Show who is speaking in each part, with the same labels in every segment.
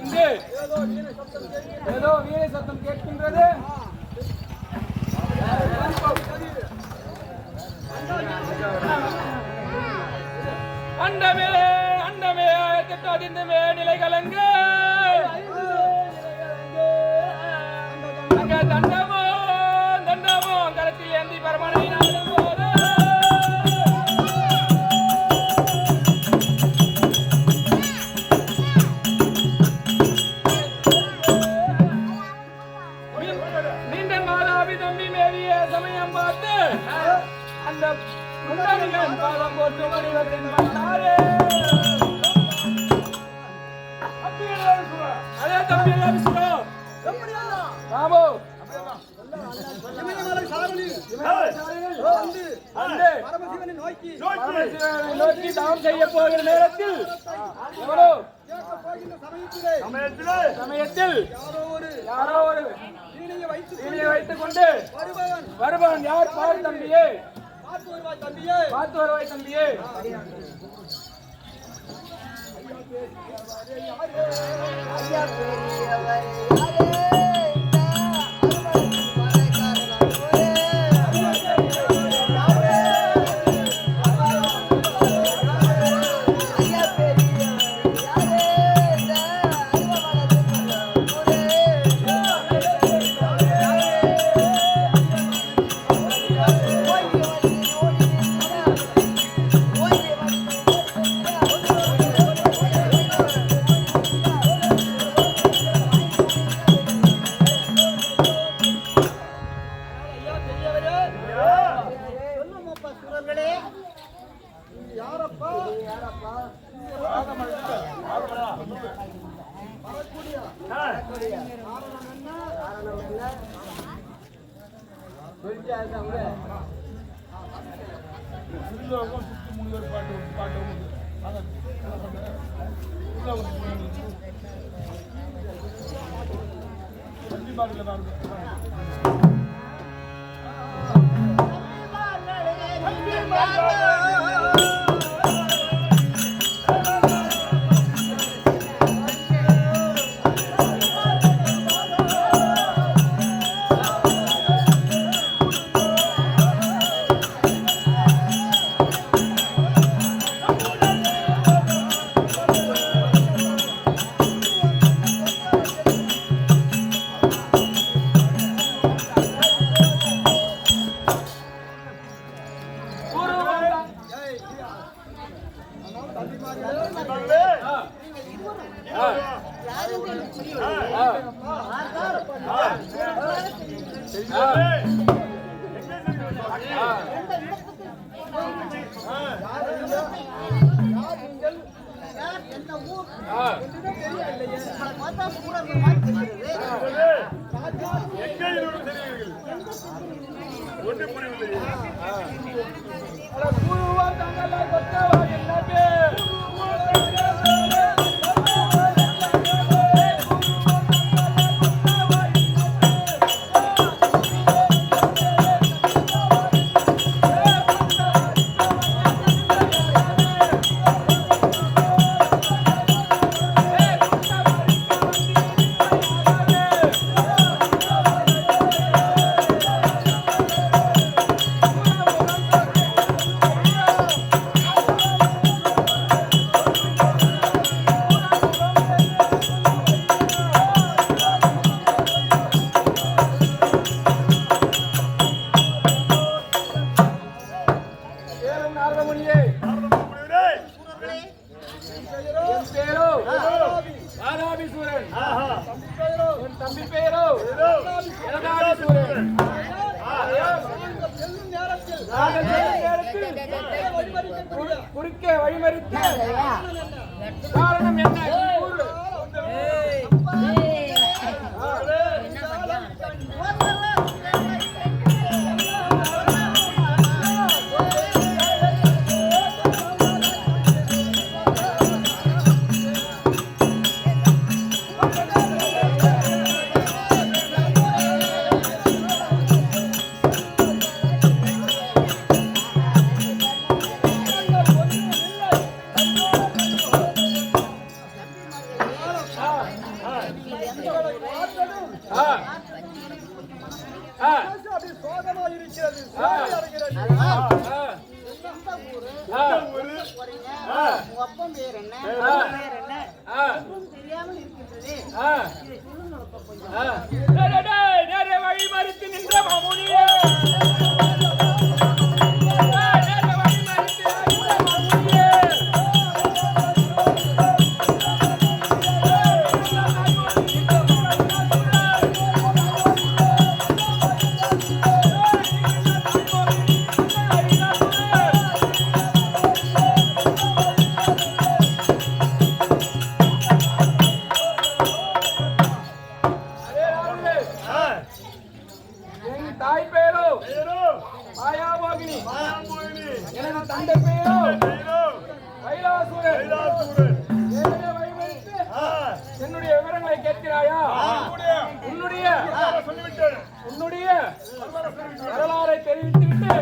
Speaker 1: இங்கே ஏதோ வீணை சத்தம் கேட்கின்றது. அண்டமே அண்டமே திட்டதிந்தமே நிலை கலங்கு அங்க தண்டமோ தண்டமோ கரத்தில் ஏந்தி பரமனை நாடும் போது அந்த முன்னாடிகள் பாதம் போட்டு மனிதத்தின் பண்ணாரே அதே தம்பி எல்லாம் சொல்றோம் ராமோ நோக்கி தவம் செய்ய போகிற நேரத்தில் சமயத்தில் யாரோ ஒரு வைத்துக் கொண்டு வருபவன் யார் பாரு தம்பியே, பார்த்து வருவாய் தம்பியே. குறுக்கே வழிமறித்த காரணம் என்ன? வழிமறித்து நின்ற மாமுனியே என்னுடைய விவரங்களை கேட்கிறாயா? உன்னுடைய வரலாறை தெரிவித்துவிட்டு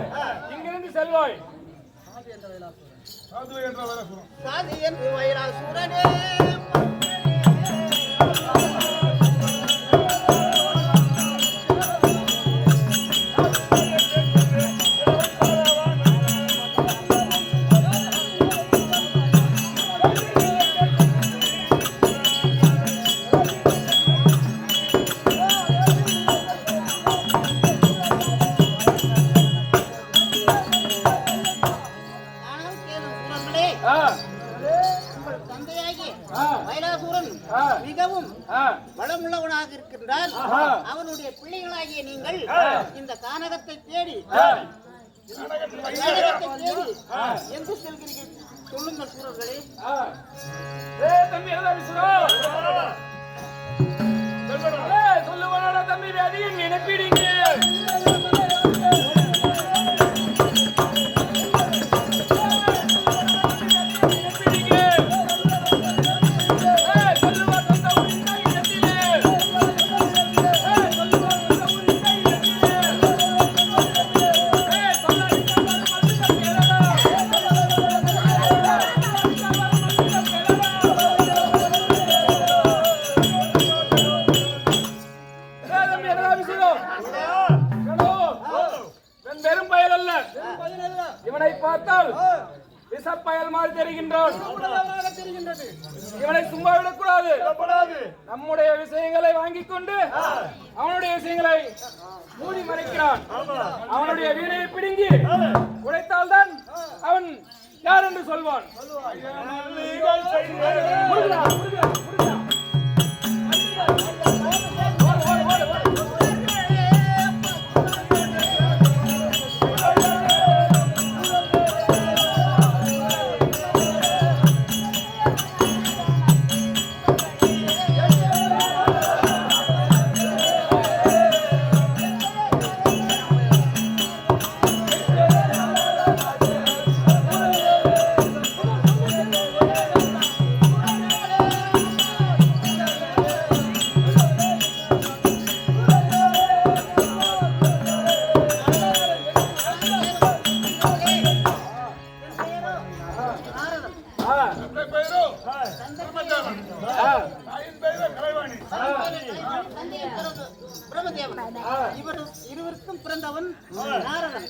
Speaker 1: இங்கிருந்து செல்வாய்.
Speaker 2: மிகவும் வளமுள்ளவனாக இருக்கின்றான். அவனுடைய பிள்ளைகளாகிய நீங்கள் இந்த கானகத்தை தேடி எங்கு செல்கிறீர்கள் சொல்லுங்கள் சூரர்களே.
Speaker 1: சொல்லுவான தம்பி வேதியின் நினைப்பிடுங்க. இவனை பார்த்தால் விசப்பயல் மாதிரி தெரிகின்றான். இவனை சும்மா விடக்கூடாது. நம்முடைய விஷயங்களை வாங்கிக் கொண்டு அவனுடைய விஷயங்களை மூடி மறைக்கிறான். அவனுடைய வீணையை பிடுங்கி உடைத்தால்தான் அவன் யார் என்று சொல்வான்.
Speaker 2: இருவருக்கும் பிறந்தவன் நாரதன்.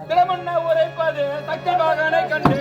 Speaker 1: தினமன்ன உரைப்பது சக்தி பாகனை கண்டு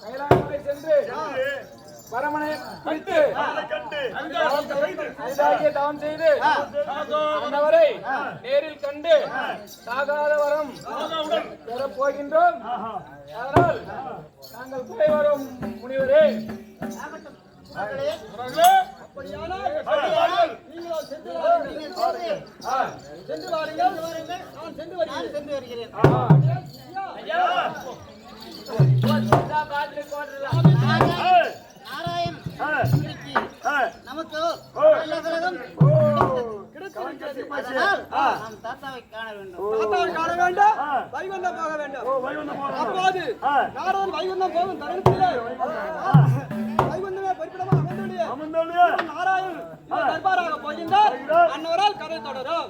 Speaker 1: கைலாயமலை சென்று பரமனை குறித்து அரிதாகிய தவம் செய்து அன்னவரை நேரில் கண்டு சாகாத வரம் பெறப் போகின்றோம். அதனால் நாங்கள் போய் வரும் முனிவரே.
Speaker 2: நாராயண் நமக்கு நல்ல கிரகம் அதனால் நாம் தாத்தாவை காண வேண்டும்.
Speaker 3: வைகுண்டம் போக வேண்டும். அப்போது நாரதன் வைகுண்டம் போகும் தருணத்திலே வைகுண்டமே பொறுப்பிடமா அமர்ந்துள்ள நாராயண் தர்பாராக போகின்றார். அன்னவரால் கதை தொடரும்.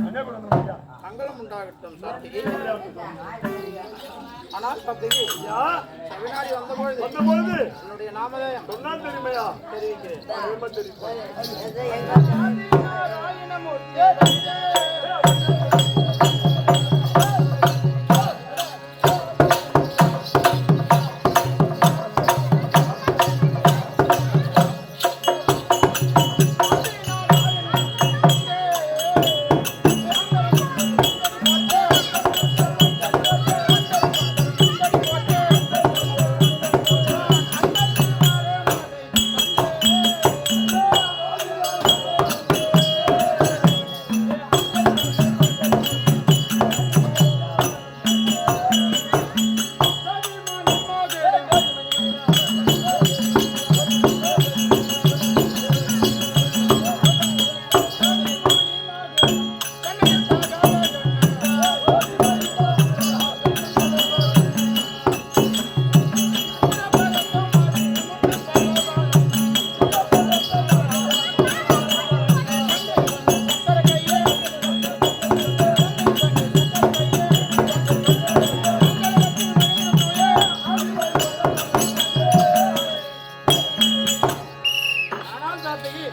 Speaker 4: அங்கே கூட வந்தியா?
Speaker 2: மங்களம் உண்டாகட்டும் சாத்திகை. ஆனால் சாத்திகை
Speaker 4: ஐயா,
Speaker 2: தமிழ்நாடு வந்தபொழுது
Speaker 4: வந்தபொழுது
Speaker 2: என்னுடைய நாமதேயம்
Speaker 4: சொன்னால் தெரியுமையா?
Speaker 2: தெரிவிக்கிறேன்.
Speaker 4: ரொம்ப தெரியுமா?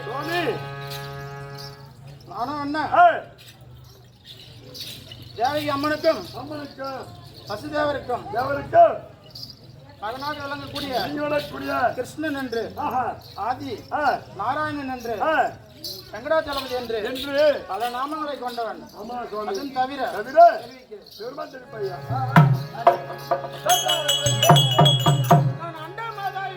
Speaker 4: சுவாமி,
Speaker 2: நானும் என்ன
Speaker 4: ஏய்,
Speaker 2: தேவகி அம்மனுக்கும்
Speaker 4: அம்மனுக்கு
Speaker 2: வசுதேவருக்கும்
Speaker 4: தேவருக்கு
Speaker 2: மகனாக விளங்கக்கூடிய
Speaker 4: நீங்களக்கூடிய
Speaker 2: கிருஷ்ணன் என்று
Speaker 4: ஆஹா,
Speaker 2: ஆதி
Speaker 4: ஆ,
Speaker 2: நாராயணன் என்று
Speaker 4: ஆ,
Speaker 2: வெங்கடாச்சலபதி என்று
Speaker 4: என்று
Speaker 2: பல நாமங்களை கொண்டவன்.
Speaker 4: ஆமா சுவாமி,
Speaker 2: அதுவும் தவிர
Speaker 4: தவிர
Speaker 2: தெரிவிக்கிறேன்.
Speaker 4: பெருமாள் தெரிப்பையா?
Speaker 1: நான் அண்டமதாய்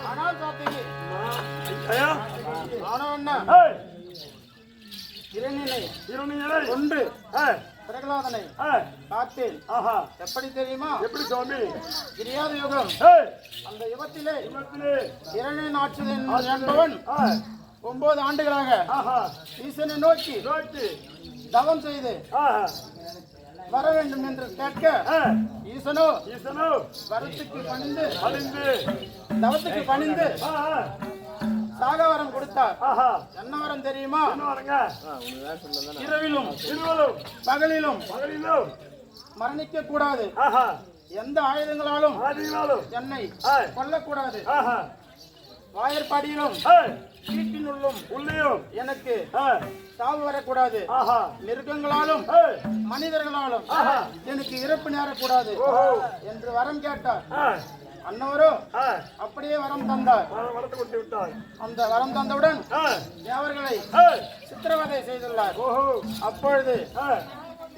Speaker 2: ஆனால் சாத்திகை
Speaker 4: ஐயா,
Speaker 2: நானும் என்ன
Speaker 4: ஏய்,
Speaker 2: இரணினை
Speaker 4: இருநீரை
Speaker 2: ஒன்று
Speaker 4: ஏய்,
Speaker 2: பிரகலாதனை
Speaker 4: ஏய்,
Speaker 2: பார்த்தேன்.
Speaker 4: ஆஹா,
Speaker 2: எப்படி தெரியுமா?
Speaker 4: எப்படி சுவாமி?
Speaker 2: கிரியாத யுகம்
Speaker 4: ஏய்,
Speaker 2: அந்த யுகத்திலே
Speaker 4: இவத்திலே
Speaker 2: இரணின் ஆட்சியன் என்பவன்
Speaker 4: ஏய்,
Speaker 2: 9 ஆண்டுகளாக
Speaker 4: ஆஹா,
Speaker 2: ஈசனை நோக்கி
Speaker 4: நோக்கி
Speaker 2: தவம் செய்து
Speaker 4: ஆஹா,
Speaker 2: வர வேண்டும் என்று கேட்க
Speaker 4: ஏய்,
Speaker 2: ஈசனோ
Speaker 4: ஈசனோ
Speaker 2: வரத்துக்கு பணிந்து
Speaker 4: அழிந்து
Speaker 2: தவத்துக்கு பணிந்து
Speaker 4: ஆஹா,
Speaker 2: சாகவரம் கொடுத்தார்.
Speaker 4: ஆஹா,
Speaker 2: என்ன வரம் தெரியுமா?
Speaker 4: என்ன வரங்க?
Speaker 2: இரவிலும்
Speaker 4: இருவரும்
Speaker 2: பகலிலும்
Speaker 4: மகளிலும்
Speaker 2: மரணிக்க கூடாது.
Speaker 4: ஆஹா,
Speaker 2: எந்த ஆயுதங்களாலும்
Speaker 4: ஆதினாலும்
Speaker 2: என்னை
Speaker 4: ஏய்,
Speaker 2: கொல்லக்கூடாது.
Speaker 4: ஆஹா,
Speaker 2: வாயற்பாடியிலும்
Speaker 4: ஏய்,
Speaker 2: வீட்டினுள்ளும்
Speaker 4: உள்ளேயும்
Speaker 2: எனக்கு
Speaker 4: ஏய்,
Speaker 2: சாவு வரக்கூடாது.
Speaker 4: ஆஹா,
Speaker 2: மிருகங்களாலும்
Speaker 4: ஏய்,
Speaker 2: மனிதர்களாலும்
Speaker 4: ஆஹா,
Speaker 2: எனக்கு இறப்பு நேரக்கூடாது
Speaker 4: ஓஹோ,
Speaker 2: என்று வரம் கேட்டார்.
Speaker 4: ஏய்,
Speaker 2: அன்னவரோ
Speaker 4: ஏய்,
Speaker 2: அப்படியே வரம் தந்தார்.
Speaker 4: வளர்த்து கொடுத்து விட்டார்.
Speaker 2: அந்த வரம் தந்தவுடன்
Speaker 4: ஏய்,
Speaker 2: தேவர்களை
Speaker 4: ஏய்,
Speaker 2: சித்திரவதை செய்துள்ளார்.
Speaker 4: ஓஹோ,
Speaker 2: அப்பொழுது
Speaker 4: ஏய்,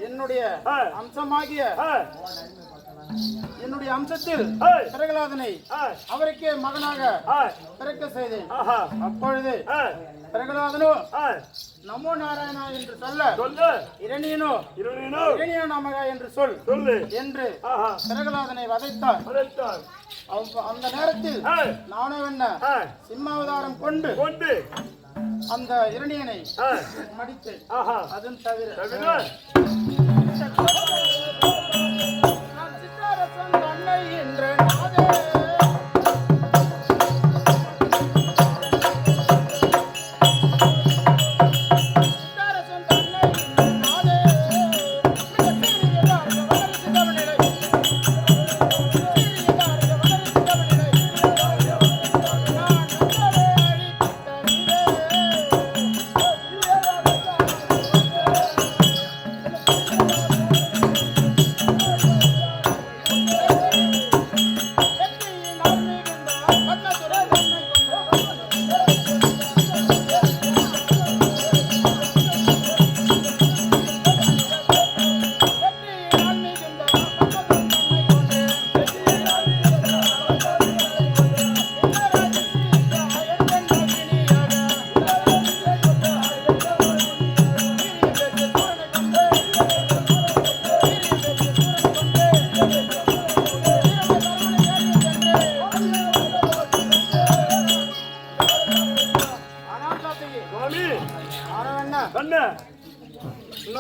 Speaker 2: என்னுடைய
Speaker 4: ஏய்,
Speaker 2: அம்சமாகிய
Speaker 4: ஏய்,
Speaker 2: என்னுடைய அம்சத்தில்
Speaker 4: ஏய்,
Speaker 2: பிரகலாதனை
Speaker 4: ஏய்,
Speaker 2: அவருக்கே மகனாக
Speaker 4: ஏய்,
Speaker 2: பிறக்க செய்தேன்.
Speaker 4: ஆஹா,
Speaker 2: அப்பொழுது
Speaker 4: ஏய்,
Speaker 2: பிரகலாதனோ
Speaker 4: ஏய்,
Speaker 2: நமோ நாராயணா என்று சொல்ல
Speaker 4: சொல்லு,
Speaker 2: இரணியனோ
Speaker 4: இருவரீனோ
Speaker 2: இரணிய நமக என்று சொல்
Speaker 4: சொல்லு,
Speaker 2: என்று
Speaker 4: ஆஹா,
Speaker 2: பிரகலாதனை வதைத்தார்.
Speaker 4: அழைத்தார்.
Speaker 2: அந்த நேரத்தில்
Speaker 4: ஏய்,
Speaker 2: நானோ என்ன
Speaker 4: ஏய்,
Speaker 2: சிம்மாவதாரம் கொண்டு
Speaker 4: கொண்டு
Speaker 2: அந்த இரணியனை
Speaker 4: ஏய்,
Speaker 2: மடித்தேன்.
Speaker 4: ஆஹா,
Speaker 2: அதுவும் தவிர
Speaker 4: தவிர
Speaker 2: நான் சித்தாரசன் தன்னை என்ற நாதே சித்தாரசன் தன்னை என்ற நாதே மிகச் சீரியதாக வளர்ச்சி தமிழிலை சீரியதாக வளர்ச்சி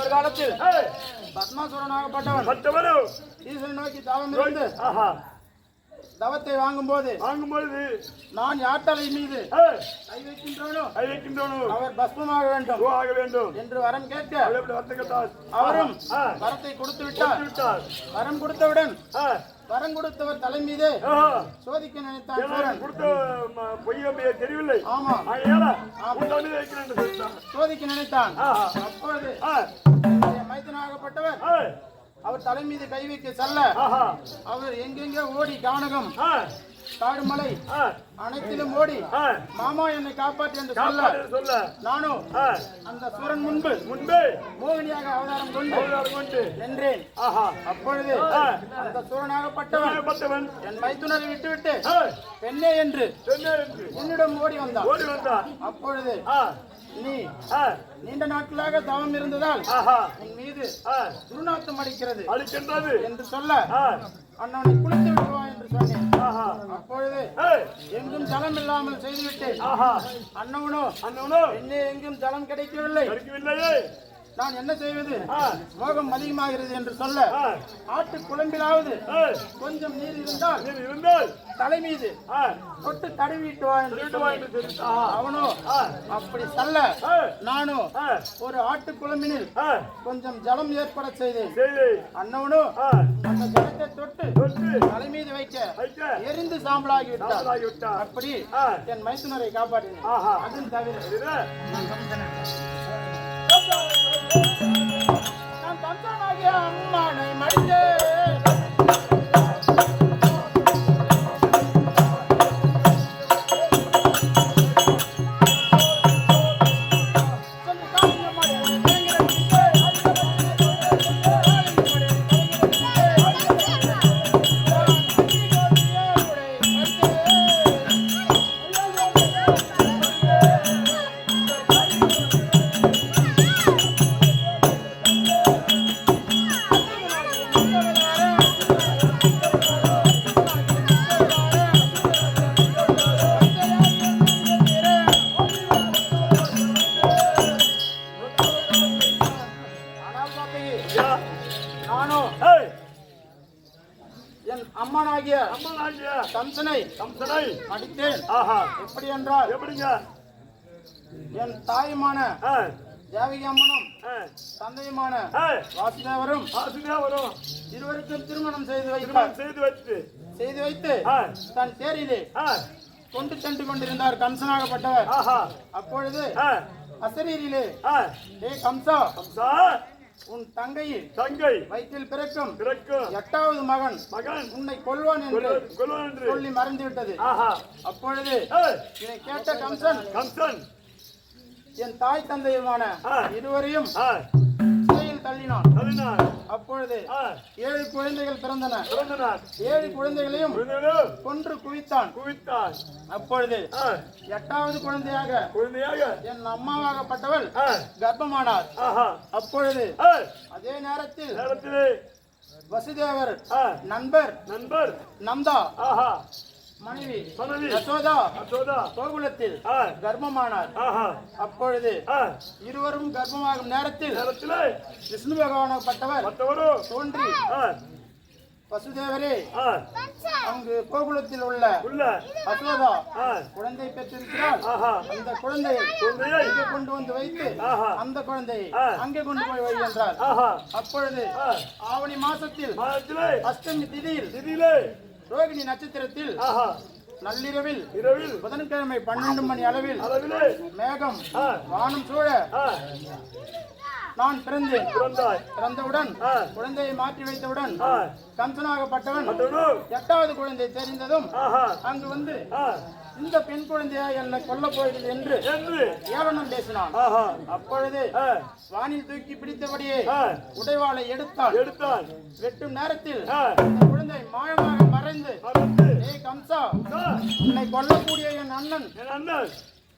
Speaker 1: ஒரு காலத்தில்
Speaker 4: ஏய்,
Speaker 1: பத்மாசுரனாகப்பட்டவன்
Speaker 4: மற்றவரும்
Speaker 1: ஈஸ்வரன் நோக்கி தவம் இருந்து
Speaker 4: ஆஹா
Speaker 1: தவத்தை வாங்கும்போது
Speaker 4: வாங்கும்பொழுது
Speaker 1: நான் யாட்டலை மீது
Speaker 4: ஏய்,
Speaker 1: கை வைக்கின்றோனோ
Speaker 4: அழைக்கின்றோனோ
Speaker 1: அவர் பஸ்மமாக வேண்டும்
Speaker 4: ஆக வேண்டும்
Speaker 1: என்று வரம் கேட்க
Speaker 4: அவள் எப்படி வந்து கேட்டாள்?
Speaker 1: அவரும்
Speaker 4: ஆ,
Speaker 1: வரத்தை கொடுத்து விட்டார்.
Speaker 4: விட்டாள்.
Speaker 1: வரம் கொடுத்தவுடன்
Speaker 4: ஆ,
Speaker 1: வரம் கொடுத்தவர் தலை மீதே
Speaker 4: ஆஹா.
Speaker 1: சோதிக்க நினைத்தான்
Speaker 4: ஏன்னா
Speaker 1: சூரன்.
Speaker 4: கொடுத்த பொய்ய தெரியவில்லை.
Speaker 1: ஆமா,
Speaker 4: ஆகையால உன்னை வந்து வைக்கிறேன் என்று சொல்லிட்டான்.
Speaker 1: சோதிக்க நினைத்தான்.
Speaker 4: ஆஹா.
Speaker 1: அப்பொழுது
Speaker 4: ஆ,
Speaker 1: மைத்தனாகப்பட்டவர்
Speaker 4: ஏய்,
Speaker 1: அவர் தலை மீது கை வைக்க செல்ல
Speaker 4: ஆஹா.
Speaker 1: அவர் எங்கெங்கே ஓடி கானகம்
Speaker 4: ஆ,
Speaker 1: காடுமலை
Speaker 4: ஆ,
Speaker 1: அனைத்திலும் ஓடி
Speaker 4: ஆ.
Speaker 1: மாமா என்னை காப்பாற்று என்று சொல்ல
Speaker 4: காப்பாற்று சொல்ல.
Speaker 1: நானும்
Speaker 4: ஆ,
Speaker 1: அந்த சூரன் முன்பு
Speaker 4: முன்பே
Speaker 1: மோகினியாக அவதாரம் கொண்டு
Speaker 4: அவதாரம் கொண்டு.
Speaker 1: நின்றேன்.
Speaker 4: ஆஹா.
Speaker 1: அப்பொழுது
Speaker 4: ஆ.
Speaker 1: அந்த சூரனாகப்பட்டவன்
Speaker 4: பட்டவன்.
Speaker 1: என் மைத்துனரை விட்டுவிட்டு
Speaker 4: ஏய்,
Speaker 1: பெண்ணே என்று
Speaker 4: என்ன என்று
Speaker 1: என்னிடம் ஓடி வந்தான்.
Speaker 4: ஓடி வந்தான்.
Speaker 1: அப்பொழுது
Speaker 4: ஆ,
Speaker 1: நீ
Speaker 4: ஆ,
Speaker 1: நீண்ட நாட்களாக தவம் இருந்ததால்
Speaker 4: ஆஹா.
Speaker 1: உன் மீது
Speaker 4: ஆ,
Speaker 1: துர்நாத்தம் அடிக்கிறது
Speaker 4: அழிக்கின்றது.
Speaker 1: என்று சொல்ல
Speaker 4: ஆ,
Speaker 1: அண்ணனை குளித்து விடுவா என்று சொன்னேன்.
Speaker 4: ஆஹா.
Speaker 1: அப்பொழுது
Speaker 4: ஏய்,
Speaker 1: எங்கும் ஜலம் இல்லாமல் செய்துவிட்டேன்.
Speaker 4: ஆஹா.
Speaker 1: அண்ணவனோ
Speaker 4: அண்ணனோ
Speaker 1: என்னே எங்கும் ஜலம் கிடைக்கவில்லை,
Speaker 4: கிடைக்கவில்லையே.
Speaker 1: நான் என்ன செய்வது,
Speaker 4: ஆ,
Speaker 1: மோகம் அதிகமாகிறது என்று சொல்ல
Speaker 4: ஆ,
Speaker 1: ஆட்டு குழம்பிலாவது
Speaker 4: ஏய்,
Speaker 1: கொஞ்சம் நீர் இருந்தால்
Speaker 4: நீ இருந்தால்
Speaker 1: தலை மீது
Speaker 4: ஆ,
Speaker 1: தொட்டு தடவிட்டு வா என்று
Speaker 4: சொல்லிட்டு வா
Speaker 1: சொன்னேன்.
Speaker 4: என்று சொல்லிட்டு. ஆஹா.
Speaker 1: அவனோ
Speaker 4: ஆ,
Speaker 1: அப்படி சொல்ல
Speaker 4: ஏய்,
Speaker 1: நானோ
Speaker 4: ஆ,
Speaker 1: ஒரு ஆட்டு குழம்பினில்
Speaker 4: ஆ,
Speaker 1: கொஞ்சம் ஜலம் ஏற்பட செய்தேன்.
Speaker 4: சரி.
Speaker 1: அண்ணவனோ
Speaker 4: ஆ,
Speaker 1: அந்த ஜலத்தை தொட்டு
Speaker 4: தொட்டு
Speaker 1: தலை மீது வைக்க
Speaker 4: வைக்க
Speaker 1: எரிந்து சாம்பலாகி விட்டார்.
Speaker 4: தாமதாகி விட்டான்.
Speaker 1: அப்படி
Speaker 4: ஆ,
Speaker 1: என் மைத்துனரை காப்பாற்றினேன்.
Speaker 4: ஆஹா.
Speaker 1: அதுவும் தவிர
Speaker 4: சரிதா?
Speaker 1: நான் கம்சனாகிய அம்மானை மடித்தேன். ஆனால் பாப்பையே,
Speaker 4: ஐயா.
Speaker 1: நானோ
Speaker 4: ஏய்,
Speaker 1: என் அம்மானாகிய
Speaker 4: அம்மனாகிய
Speaker 1: கம்சனை
Speaker 4: கம்சனை.
Speaker 1: அடித்தேன்.
Speaker 4: ஆஹா.
Speaker 1: எப்படி என்றால்
Speaker 4: எப்படிங்க?
Speaker 1: என் தாயுமான
Speaker 4: ஆ,
Speaker 1: தேவகி அம்மனும்
Speaker 4: ஆ,
Speaker 1: தந்தையுமான
Speaker 4: ஏய்,
Speaker 1: வாசுதேவரும்
Speaker 4: ஆசிரியா வரும்.
Speaker 1: இருவருக்கும் திருமணம் செய்து
Speaker 4: திருமணம்
Speaker 1: வைத்தார்.
Speaker 4: செய்து வைத்து.
Speaker 1: செய்து வைத்து
Speaker 4: ஆ,
Speaker 1: தன் தேரிலே
Speaker 4: ஆ,
Speaker 1: கொண்டு சென்று கொண்டிருந்தார் கம்சனாகப்பட்டவர்.
Speaker 4: ஆஹா.
Speaker 1: அப்பொழுது
Speaker 4: ஆ,
Speaker 1: அசரீரிலே
Speaker 4: ஆ,
Speaker 1: ஏ கம்சா,
Speaker 4: கம்சா,
Speaker 1: உன் தங்கையில்
Speaker 4: தங்கை
Speaker 1: வயிற்றில் பிறக்கும்
Speaker 4: பிறக்கும்
Speaker 1: 8வது மகன்
Speaker 4: மகன்
Speaker 1: உன்னை கொல்வான் என்று
Speaker 4: கொல்வான் என்று.
Speaker 1: சொல்லி மறந்து விட்டது.
Speaker 4: ஆஹா.
Speaker 1: அப்பொழுது
Speaker 4: ஏய்,
Speaker 1: இதை கேட்ட கம்சன்
Speaker 4: கம்சன்.
Speaker 1: என் தாய் தந்தையுமான
Speaker 4: ஆ.
Speaker 1: இருவரையும்
Speaker 4: ஆ,
Speaker 1: சிறையில் தள்ளினான்.
Speaker 4: தள்ளினார்.
Speaker 1: அப்பொழுது
Speaker 4: ஆ,
Speaker 1: 7 குழந்தைகள் பிறந்தன.
Speaker 4: பிறந்தனார்.
Speaker 1: 7 குழந்தைகளையும்
Speaker 4: குழந்தைகளும்
Speaker 1: கொன்று குவித்தான்.
Speaker 4: குவித்தார்.
Speaker 1: அப்பொழுது
Speaker 4: ஆ,
Speaker 1: 8வது குழந்தையாக
Speaker 4: குழந்தையாக.
Speaker 1: என் அம்மாவாகப்பட்டவள்
Speaker 4: ஆ,
Speaker 1: கர்ப்பமானார்.
Speaker 4: ஆஹா.
Speaker 1: அப்பொழுது
Speaker 4: ஏய்,
Speaker 1: அதே நேரத்தில்
Speaker 4: நேரத்திலே.
Speaker 1: வசுதேவர்
Speaker 4: ஆ,
Speaker 1: நண்பர்
Speaker 4: நண்பர்.
Speaker 1: நந்தா
Speaker 4: ஆஹா.
Speaker 1: மனைவி
Speaker 4: மனைவி.
Speaker 1: யசோதா
Speaker 4: அசோதா.
Speaker 1: கோகுலத்தில்
Speaker 4: ஆ,
Speaker 1: கர்ப்பமானார்.
Speaker 4: ஆஹா.
Speaker 1: அப்பொழுது
Speaker 4: ஆ,
Speaker 1: இருவரும் கர்ப்பமாகும் நேரத்தில்
Speaker 4: நேரத்திலே.
Speaker 1: விஷ்ணு பகவானாகப்பட்டவர்
Speaker 4: மற்றவரும்.
Speaker 1: தோன்றி
Speaker 4: ஆ,
Speaker 1: வசுதேவரே,
Speaker 4: ஆ,
Speaker 1: அங்கு கோகுலத்தில் உள்ள
Speaker 4: உள்ள.
Speaker 1: யசோதா
Speaker 4: ஆ,
Speaker 1: குழந்தை பெற்றிருக்கிறாள்.
Speaker 4: ஆஹா.
Speaker 1: அந்த குழந்தையை
Speaker 4: குழந்தையை.
Speaker 1: இங்கே கொண்டு வந்து வைத்து
Speaker 4: ஆஹா.
Speaker 1: அந்த குழந்தையை
Speaker 4: ஆ.
Speaker 1: அங்கே கொண்டு போய் வை என்றார்.
Speaker 4: ஆஹா.
Speaker 1: அப்பொழுது
Speaker 4: ஆ,
Speaker 1: ஆவணி மாசத்தில்
Speaker 4: மாதத்திலே.
Speaker 1: அஷ்டமி திதியில்
Speaker 4: திதியிலே.
Speaker 1: ரோகிணி நட்சத்திரத்தில்
Speaker 4: ஆஹா.
Speaker 1: நள்ளிரவில்
Speaker 4: இரவில்.
Speaker 1: புதன்கிழமை 12 மணி அளவில்
Speaker 4: அளவிலே.
Speaker 1: மேகம்
Speaker 4: ஆ,
Speaker 1: வானம் சூழ
Speaker 4: ஆ,
Speaker 1: நான் பிறந்தேன்.
Speaker 4: பிறந்தாய்.
Speaker 1: பிறந்தவுடன்
Speaker 4: ஆ.
Speaker 1: குழந்தையை மாற்றி வைத்தவுடன்
Speaker 4: ஆ,
Speaker 1: கம்சனாகப்பட்டவன்
Speaker 4: மற்றவரும்.
Speaker 1: 8வது குழந்தை தெரிந்ததும்
Speaker 4: ஆஹா.
Speaker 1: அங்கு வந்து
Speaker 4: ஆ,
Speaker 1: இந்த பெண் குழந்தையா என்னை கொல்ல போகிறது என்று
Speaker 4: என்று.
Speaker 1: ஏளனம் பேசினான்.
Speaker 4: ஆஹா.
Speaker 1: அப்பொழுது
Speaker 4: ஆ,
Speaker 1: வானில் தூக்கி பிடித்தபடியே
Speaker 4: ஆ,
Speaker 1: உடைவாளை எடுத்தான்.
Speaker 4: எடுத்தான்.
Speaker 1: வெட்டும் நேரத்தில்
Speaker 4: ஆ,
Speaker 1: அந்த குழந்தை மாயமாக மறைந்து,
Speaker 4: மறந்து.
Speaker 1: ஏய் கம்சா,
Speaker 4: ஆ,
Speaker 1: உன்னை கொல்லக்கூடிய என் அண்ணன்
Speaker 4: என் அண்ணன்.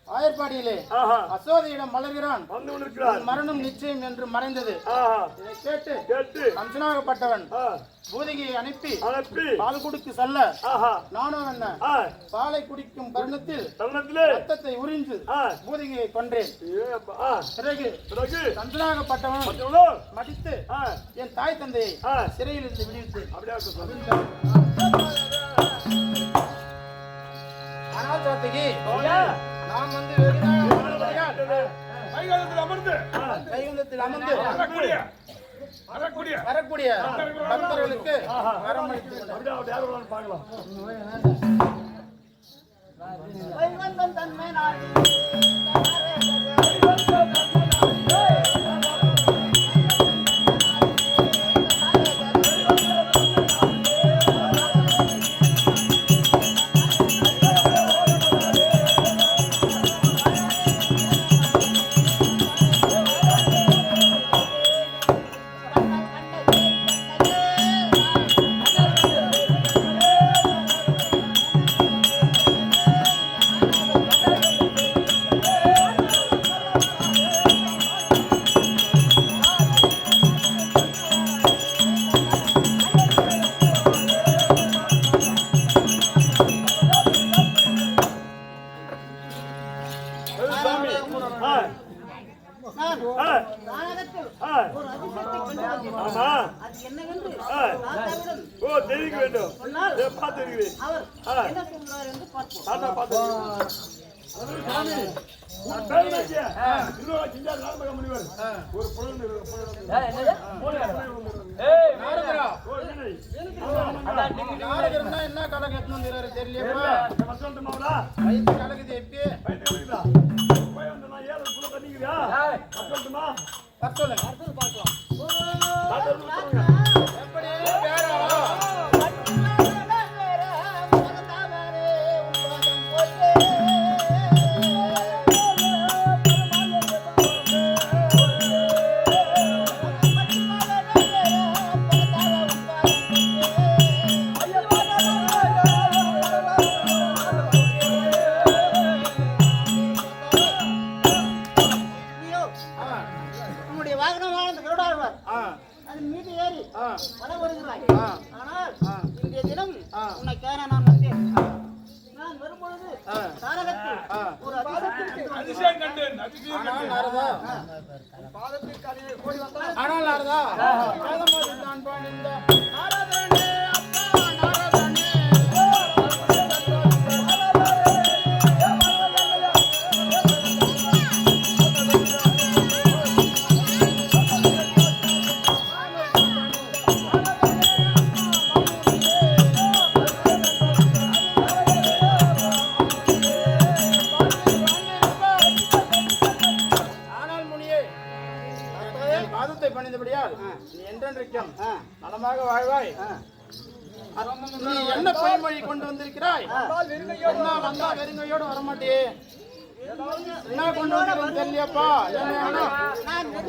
Speaker 4: ஆயர்பாடியிலே
Speaker 3: ஆஹா
Speaker 4: அசோதையிடம் மலர்கிறான்,
Speaker 3: வந்து கொண்டிருக்கிறார்.
Speaker 4: மரணம் நிச்சயம் என்று மறைந்தது.
Speaker 3: ஆஹா
Speaker 4: இதை கேட்டு
Speaker 3: கேட்டு
Speaker 4: கம்சனாகப்பட்டவன்
Speaker 3: ஆ,
Speaker 4: பூதிகையை அனுப்பி
Speaker 3: அனுப்பி
Speaker 4: பால் குடிக்கு செல்ல
Speaker 3: ஆஹா
Speaker 4: நானும் என்ன
Speaker 3: ஆ,
Speaker 4: பாலை குடிக்கும் தருணத்தில்
Speaker 3: தருணத்திலே
Speaker 4: ரத்தத்தை உறிஞ்சு
Speaker 3: ஆ,
Speaker 4: பூதிகையை கொன்றேன்.
Speaker 3: ஏ, ஆ,
Speaker 4: பிறகு
Speaker 3: பிறகு
Speaker 4: கம்சனாகப்பட்டவன்
Speaker 3: மற்றவளோ,
Speaker 4: மடித்து
Speaker 3: ஆ,
Speaker 4: என் தாய் தந்தையை
Speaker 3: ஆ,
Speaker 4: சிறையில் இருந்து விடுவித்தேன்.
Speaker 3: அப்படியே இருக்கட்டும்.
Speaker 4: ஆனால் சாத்திகி
Speaker 3: ஐயா,
Speaker 4: நாம் வந்து வெகுநாள்
Speaker 1: கைகாலத்தில் அமர்ந்து
Speaker 4: கைகுந்தத்தில் அமர்ந்து
Speaker 1: வரக்கூடிய
Speaker 4: வரக்கூடிய பக்தர்களுக்கு வரமளித்து
Speaker 3: அப்படியே அவர் யார் வருவான்னு பார்க்கலாம்.
Speaker 2: வைகுந்தன் தன்மை நாடி
Speaker 3: சாமி ஆ,
Speaker 2: நான்
Speaker 3: ஆ,
Speaker 2: நாடகத்தில்
Speaker 3: ஆ,
Speaker 2: ஒரு அதிசயத்தை கண்டு வந்தேன்.
Speaker 3: ஆமா
Speaker 2: அது என்னவென்று
Speaker 3: ஆ.
Speaker 2: தாத்தாவிடம்
Speaker 3: ஓ தெரிவிக்க வேண்டும்.
Speaker 2: சொன்னால்
Speaker 3: ஏ, பார்த்திருக்கிறேன்.
Speaker 2: அவர்
Speaker 3: ஆ.
Speaker 2: என்ன சொல்றார் என்று பார்ப்போம்.
Speaker 3: தாத்தா பார்த்திருக்கிறேன். அதாவது சாமி உன் பேர் என்னாச்சு? திருவிழா செஞ்சார் நாடக முனிவர். ஒரு புலன்
Speaker 4: நாரதரா
Speaker 3: ஓ இல்லை.
Speaker 4: நாரதர்னா என்ன கலகம் எத்தனை வந்துறாரு தெரியலையப்பா.
Speaker 3: வசந்த மாவளா
Speaker 4: வயிற்று கலகுது எப்பயே
Speaker 3: பைத்தியம் இருக்குதா? போய் வந்து நான் ஏழு புள்ள பண்ணிக்கிறியா? வசந்தமா
Speaker 4: வர சொல்லுங்க.
Speaker 3: தாத்தா சொல்லுங்க.
Speaker 4: எப்படி பேரா
Speaker 2: உன்னுடைய வாகனமான கருடாழ்வார்
Speaker 4: ஆ
Speaker 2: அதன் மீது ஏறி
Speaker 4: ஆ
Speaker 2: வலம் வருகிறாய்.
Speaker 4: ஆ.
Speaker 2: ஆனால்
Speaker 4: ஆ.
Speaker 2: இன்றைய தினம்
Speaker 4: ஆ.
Speaker 2: உன்னை காண நான் வந்தேன். நான் வரும்பொழுது
Speaker 4: ஆ.
Speaker 2: தாரகத்தில்
Speaker 4: ஆ.
Speaker 2: ஒரு அதிசயம்
Speaker 1: அதிசயம் கண்டேன் அதிசயம்
Speaker 4: ஆனால் நாரதா ஆனால் நாரதா வேதமாதி தான் பாடிந்த நாரதனே அப்பா நாரதனே ஆனால் முனியே என் பாதத்தை பணிந்தபடியால் நீ என்றென்றைக்கும் நலமாக வாழ்வாய். நீ என்ன பொய்மொழி கொண்டு வந்திருக்கிறாய்? என்ன வந்தா வெறுங்கையோடு வரமாட்டியே? என்ன கொண்டு வந்திருக்கேன்னு தெரியலையாப்பா?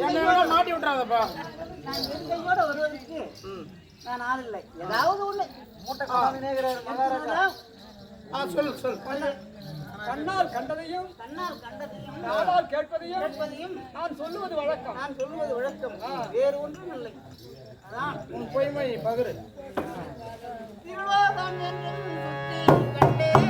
Speaker 4: என்ன வேணா மாட்டி விட்டுறாதப்பா.
Speaker 2: நான் நெருங்கையோடு வருவதற்கு நான் ஆள் இல்லை. ஏதாவது ஒண்ணு
Speaker 4: சொல் சொல்
Speaker 3: கண்ணால் கண்டதையும்
Speaker 2: கண்ணால் கண்டதையும்
Speaker 3: காதால் கேட்பதையும்
Speaker 2: கேட்பதையும்
Speaker 3: நான் சொல்லுவது வழக்கம்.
Speaker 2: நான் சொல்லுவது விளக்கம். வேறு ஒன்றும் இல்லை. அதான்
Speaker 4: உன் பொய்மொழி பகிரு.
Speaker 2: திருலோகம் என்றும் சுற்றி கண்டேன்.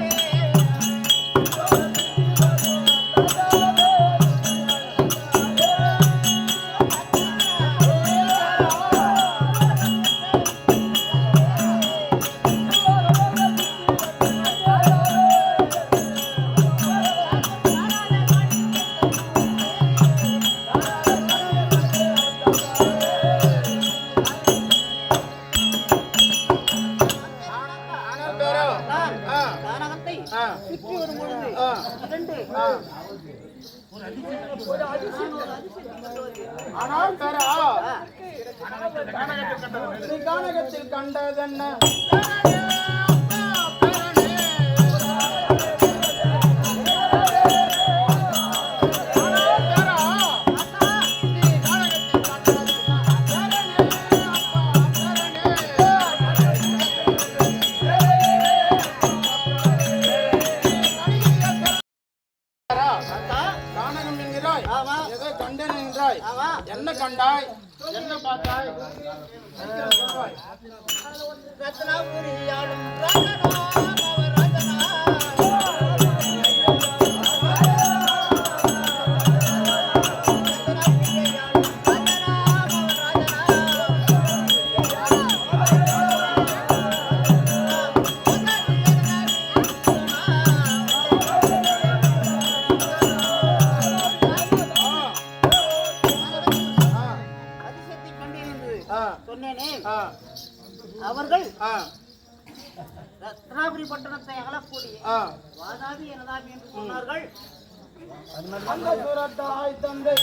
Speaker 4: ஆனால் பேரா
Speaker 2: நான்
Speaker 4: ஆ
Speaker 2: தானகத்தை
Speaker 4: ஆ
Speaker 2: சுற்றி வரும் பொழுது
Speaker 4: ஆ
Speaker 2: இரண்டு
Speaker 4: ஆ
Speaker 2: ஒரு அதிசயத்தை கண்டு வருகிறேன்.
Speaker 4: ஆனால் பேரா நீ கானகத்தில் கண்டதென்ன? கண்டாய்? என்ன பார்த்தாய்? சொல்வாய்.
Speaker 2: ரத்னாபுரியாளும் ராஜனா, அவர் ராஜனா. சொன்னேனே, அவர்கள் ரத்னாபுரி பட்டணத்தை அகலக்கூடிய வாதாபி எனதாபி என்று சொன்னார்கள்.
Speaker 4: அந்த சுரத்தாய் தந்தை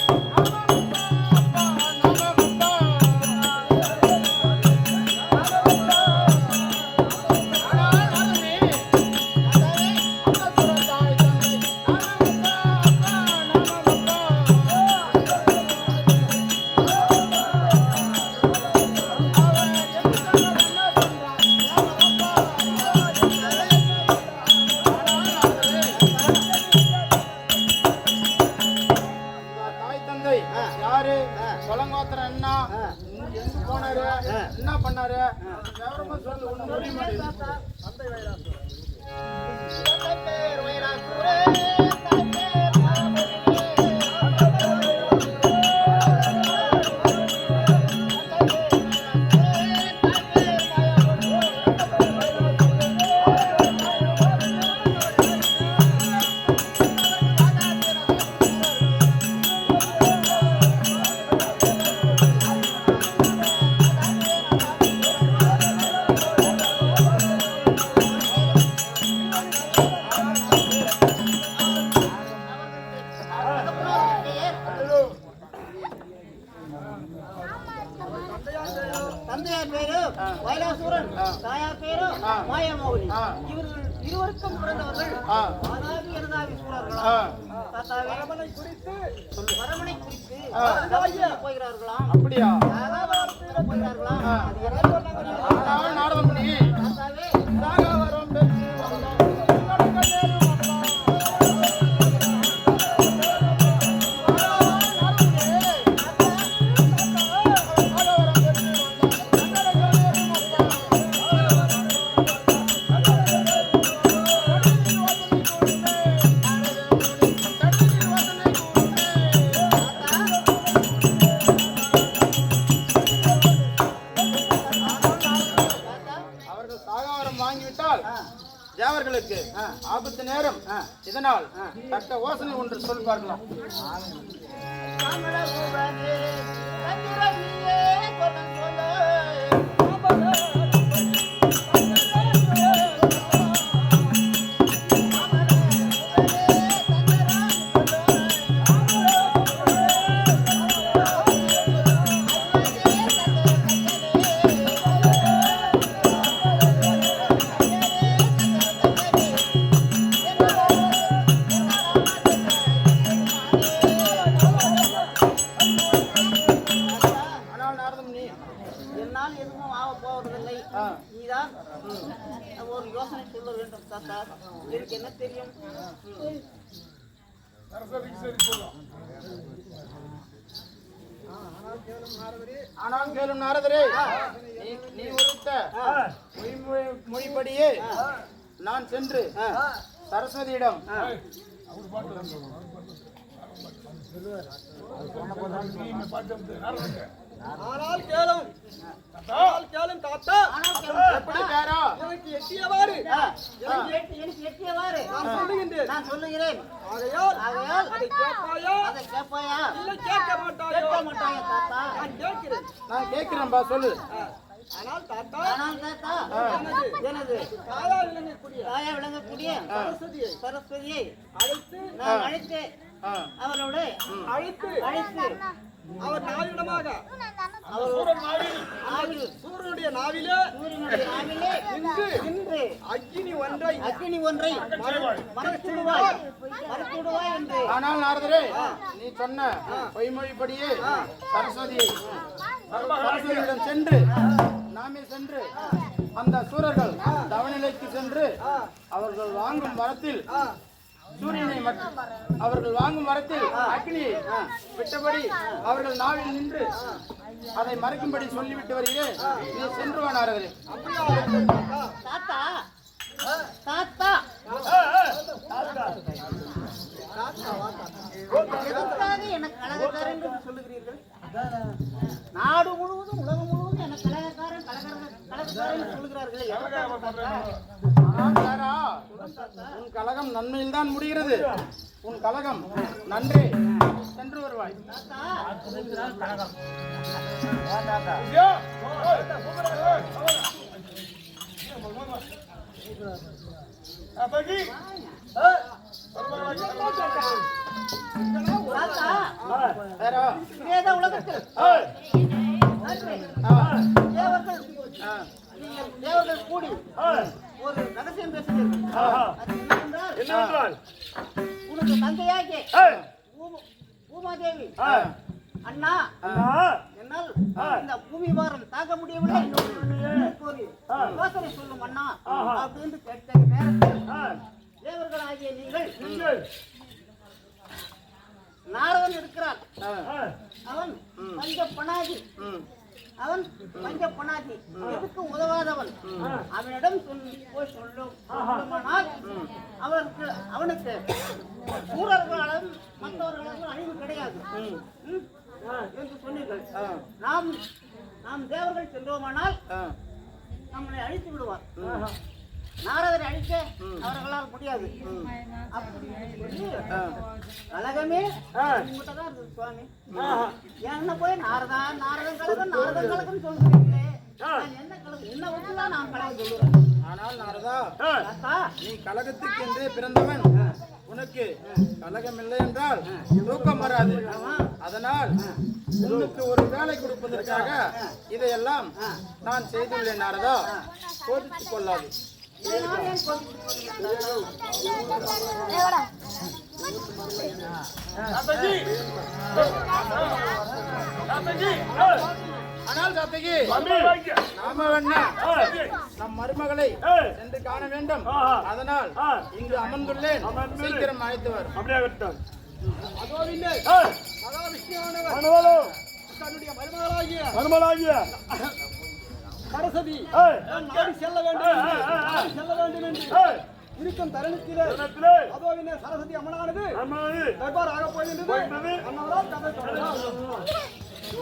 Speaker 4: என்ன பண்ணாரு? விவரமா சொல்லு. ஒண்ணும் புரிய மாட்டேங்குது.
Speaker 2: தந்தையார் பேரு வைலாசூரன், தாயார் பேரு மாயாமௌலி. இவர்கள் இருவருக்கும் பிறந்தவர்கள் வாதாபி எனதாபி சூரர்களாம். வரமனை குறித்து போகிறார்களாம்.
Speaker 4: அப்படியா?
Speaker 2: போகிறார்களாம்.
Speaker 4: நாடகம் பண்ணி தேவர்களுக்கு ஆபத்து நேரம். இதனால் தக்க யோசனை ஒன்று சொல் பார்க்கலாம்.
Speaker 2: என்னால் எதுவும் ஆக போவதில்லை. நீதான் ஒரு யோசனை சொல்ல வேண்டும் தாத்தா. எனக்கு என்ன தெரியும்?
Speaker 4: ஆனால் கேளும் நாரதரே, நீ உரைத்த மொழிப்படியே நான் சென்று சரஸ்வதியிடம்
Speaker 3: ஆனால் கேளும் தாத்தா,
Speaker 4: எப்படி பேரா?
Speaker 3: எனக்கு எட்டியவாறு
Speaker 2: எனக்கு எட்டியவாறு
Speaker 3: நான்
Speaker 2: சொல்லுகிறேன்.
Speaker 3: ஆகையால் அதை
Speaker 2: கேட்பாயா?
Speaker 3: இல்லை கேட்க
Speaker 2: மாட்டாயா தாத்தா?
Speaker 3: நான்
Speaker 4: கேட்கிறேன்பா, சொல்லு.
Speaker 3: ஆனால் தாத்தா,
Speaker 2: எனது
Speaker 3: தாயா விளங்கக்கூடிய
Speaker 2: சரஸ்வதியை
Speaker 3: அழைத்து
Speaker 2: நான் அழைத்தேன். அவரோட
Speaker 3: அழைத்து அவர் நாவிடமாக சூரியனுடைய நாவிலே இன்று அக்கினி ஒன்றை
Speaker 2: மறைத்துடுவாய் என்று.
Speaker 4: ஆனால் நாரதரே, நீ சொன்ன பொய்மொழிப்படியே சரஸ்வதியிடம் சென்று நாமே சென்று அந்த சூரர்கள் தவநிலைக்கு சென்று அவர்கள் வாங்கும் வரத்தில் சூரியனை அவர்கள் வாங்கும் மரத்தில் அக்னியை விட்டபடி அவர்கள் நாவில் நின்று அதை மறைக்கும்படி சொல்லிவிட்டு வருகிறேன். நீ சென்று வா நாரதரே.
Speaker 2: தாத்தா தாத்தா எதற்காக எனக்கு கலகக்காரன் என்று சொல்லுகிறீர்கள்? நாடு முழுவதும் உலகம் முழுவதும் எனக்கு கலகக்காரன் கலகக்காரன் என்று சொல்லுகிறார்களே, எதற்காக தாத்தா?
Speaker 4: ஆனால் தாரா, உன் கலகம் நன்மையில் தான் முடிகிறது. உன் கலகம் நன்றே. சென்று வருவாய்.
Speaker 3: அப்படி
Speaker 2: தாத்தா
Speaker 4: தாரா,
Speaker 2: இதேதான் உலகத்தில் தேவர்கள் நீங்கள் தேவர்கள் கூடி ஒரு ரகசியம் பேசுகிறீர்கள். அது என்னவென்றால், உனக்கு தந்தையாகிய பூமாதேவி அண்ணா என்னால் இந்த பூமி வாரம் தாக்க முடியவில்லை, ஒரு யோசனை சொல்லும் அண்ணா அப்படின்னு கேட்ட நேரத்தில் தேவர்களாகிய நீங்கள் நாரதன் இருக்கிறான். அவன் பஞ்ச பணாதி, அவன் பஞ்ச பணாதி, எதுக்கு உதவாதவன். அவனிடம் போய் சொல்லுமானால் அவனுக்கு ஊரர்களாலும் மற்றவர்களாலும் அழிவு கிடையாது என்று சொன்னீர்கள். நாம் தேவர்கள் சென்றோமானால் நம்மளை அழித்து விடுவார். நாரதரை அழிக்க அவர்களால் முடியாது. அப்படி சொல்லி கலகமே உங்கள்கிட்டதான் இருக்குது சுவாமி. என்ன போய் நாரதன் கலகம் சொல்கிறீங்களே, என்ன கலகம்? என்ன வச்சுதான் நான் கலகம் சொல்லுறேன்.
Speaker 4: ஆனால் நாரதா,
Speaker 2: தாத்தா
Speaker 4: நீ கலகத்துக்கு என்றே பிறந்தவன். உனக்கு கலகம் இல்லை என்றால் தூக்கம் வராது. அதனால் உனக்கு ஒரு வேலை கொடுப்பதற்காக இதையெல்லாம் நான் செய்துள்ளேன். நாரதா, சோதித்துக் கொள்ளாது. ஆனால் சாத்தகி, நாம வேணா நம் மருமகளை சென்று காண வேண்டும். அதனால் இங்கு அமர்ந்துள்ளேன். சீக்கிரம் அழைத்து வரும்.
Speaker 3: அப்படியே விட்டான். மருமகளாகிய
Speaker 5: சரஸ்வதி செல்ல வேண்டும் என்று இருக்கும் தருணத்திலே அதோ சரஸ்வதி அம்மனானது தர்பார் ஆக போகின்றது. அண்ணாவதால் கதை சொல்லலாம்.